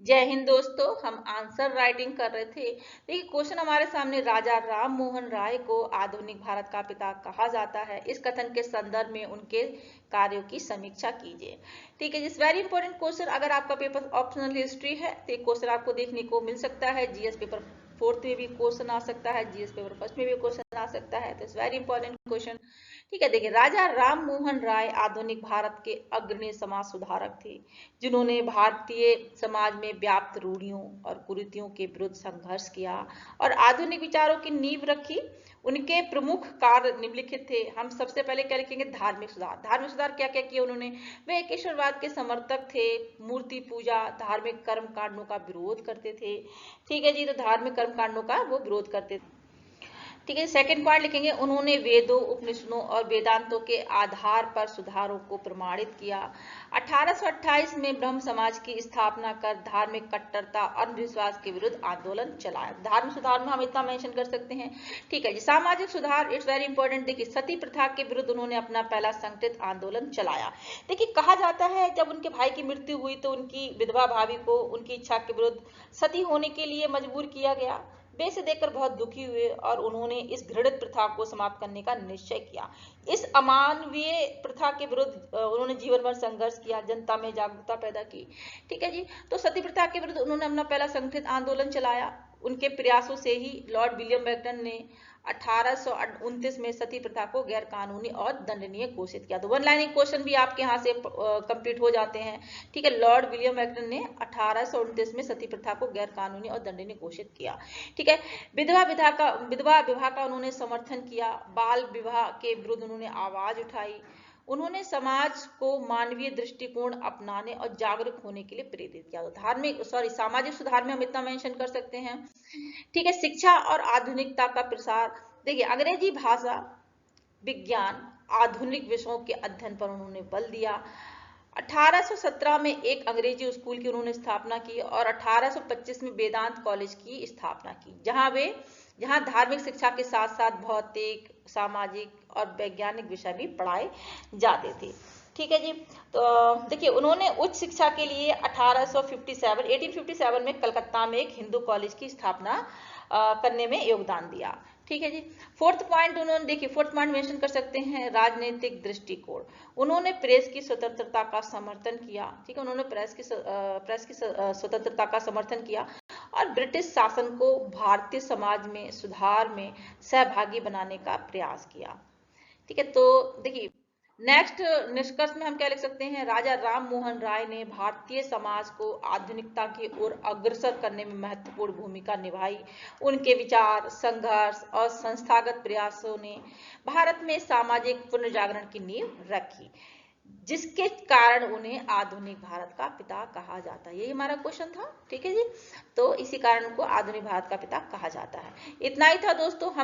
जय हिंद दोस्तों, हम आंसर राइटिंग कर रहे थे। देखिए क्वेश्चन हमारे सामने, राजा राम मोहन राय को आधुनिक भारत का पिता कहा जाता है। इस कथन के संदर्भ में उनके कार्यों की समीक्षा कीजिए। ठीक है, जिस वेरी इंपॉर्टेंट क्वेश्चन। अगर आपका पेपर ऑप्शनल हिस्ट्री है तो ये क्वेश्चन आपको देखने को मिल सकता है। जीएस पेपर 4th में भी क्वेश्चन आ सकता है, जीएस पेपर 1st में भी क्वेश्चन आ सकता है। तो इट्स वेरी इंपॉर्टेंट क्वेश्चन। ठीक है, देखिए राजा राम मोहन राय आधुनिक भारत के अग्रणी समाज सुधारक थे, जिन्होंने भारतीय समाज में व्याप्त रूढ़ियों और कुरीतियों के विरुद्ध संघर्ष किया और आधुनिक विचारों की नींव रखी। उनके प्रमुख कार्य निम्नलिखित थे। हम सबसे पहले क्या लिखेंगे? धार्मिक सुधार। धार्मिक सुधार क्या क्या किए उन्होंने? वे एकेश्वरवाद के समर्थक थे, मूर्ति पूजा, धार्मिक कर्म कांडों का विरोध करते थे। ठीक है जी, तो धार्मिक कर्म कांडों का वो विरोध करते थे। ठीक है, सेकंड पॉइंट लिखेंगे, उन्होंने वेदों, उपनिषदों और वेदांतों के आधार पर सुधारों को प्रमाणित किया। 1828 में ब्रह्म समाज की स्थापना कर धार्मिक कट्टरता, अंधविश्वास के विरुद्ध आंदोलन चलाया। धार्मिक सुधार में हम इतना मेंशन कर सकते हैं। ठीक है जी, सामाजिक सुधार, इट्स वेरी इंपॉर्टेंट। देखिए सती प्रथा के विरुद्ध उन्होंने अपना पहला संगठित आंदोलन चलाया। देखिए कहा जाता है जब उनके भाई की मृत्यु हुई तो उनकी विधवा भाभी को उनकी इच्छा के विरुद्ध सती होने के लिए मजबूर किया गया। वे इसे देखकर बहुत दुखी हुए और उन्होंने इस घृणित प्रथा को समाप्त करने का निश्चय किया। इस अमानवीय प्रथा के विरुद्ध उन्होंने जीवन भर संघर्ष किया, जनता में जागरूकता पैदा की। ठीक है जी, तो सती प्रथा के विरुद्ध उन्होंने अपना पहला संगठित आंदोलन चलाया। उनके प्रयासों से ही लॉर्ड विलियम बेंटन ने 1829 में सती प्रथा को गैर कानूनी और दंडनीय घोषित किया। तो वन लाइनिंग क्वेश्चन भी आपके यहाँ से कंप्लीट हो जाते हैं। ठीक है, लॉर्ड विलियम बेंटन ने 1829 में सती प्रथा को गैर कानूनी और दंडनीय घोषित किया। ठीक है, विधवा विवाह का उन्होंने समर्थन किया। बाल विवाह के विरुद्ध उन्होंने आवाज उठाई। उन्होंने समाज को मानवीय दृष्टिकोण अपनाने और जागरूक होने के लिए प्रेरित किया। तो सामाजिक सुधार में हम इतना मेंशन कर सकते हैं। ठीक है, शिक्षा और आधुनिकता का प्रसार। देखिए अंग्रेजी भाषा, विज्ञान, आधुनिक विषयों के अध्ययन पर उन्होंने बल दिया। 1817 में एक अंग्रेजी स्कूल की उन्होंने स्थापना की और 1825 में वेदांत कॉलेज की स्थापना की, जहां धार्मिक शिक्षा के साथ साथ भौतिक, सामाजिक और वैज्ञानिक विषय भी पढ़ाए जाते थे। ठीक है जी, तो देखिए उन्होंने उच्च शिक्षा के लिए 1857 में कलकत्ता में एक हिंदू कॉलेज की स्थापना करने में योगदान दिया। ठीक है जी, फोर्थ पॉइंट मेंशन कर सकते हैं, राजनीतिक दृष्टिकोण। उन्होंने प्रेस की स्वतंत्रता का समर्थन किया। ठीक है, उन्होंने प्रेस की स्वतंत्रता का समर्थन किया और ब्रिटिश शासन को भारतीय समाज में सुधार में सहभागी बनाने का प्रयास किया। ठीक है, तो देखिए नेक्स्ट निष्कर्ष में हम क्या लिख सकते हैं? राजा राम मोहन राय ने भारतीय समाज को आधुनिकता की ओर अग्रसर करने में महत्वपूर्ण भूमिका निभाई। उनके विचार, संघर्ष और संस्थागत प्रयासों ने भारत में सामाजिक पुनर्जागरण की नींव रखी, जिसके कारण उन्हें आधुनिक भारत का पिता कहा जाता है। यही हमारा क्वेश्चन था। ठीक है जी, तो इसी कारण उनको आधुनिक भारत का पिता कहा जाता है। इतना ही था दोस्तों। हम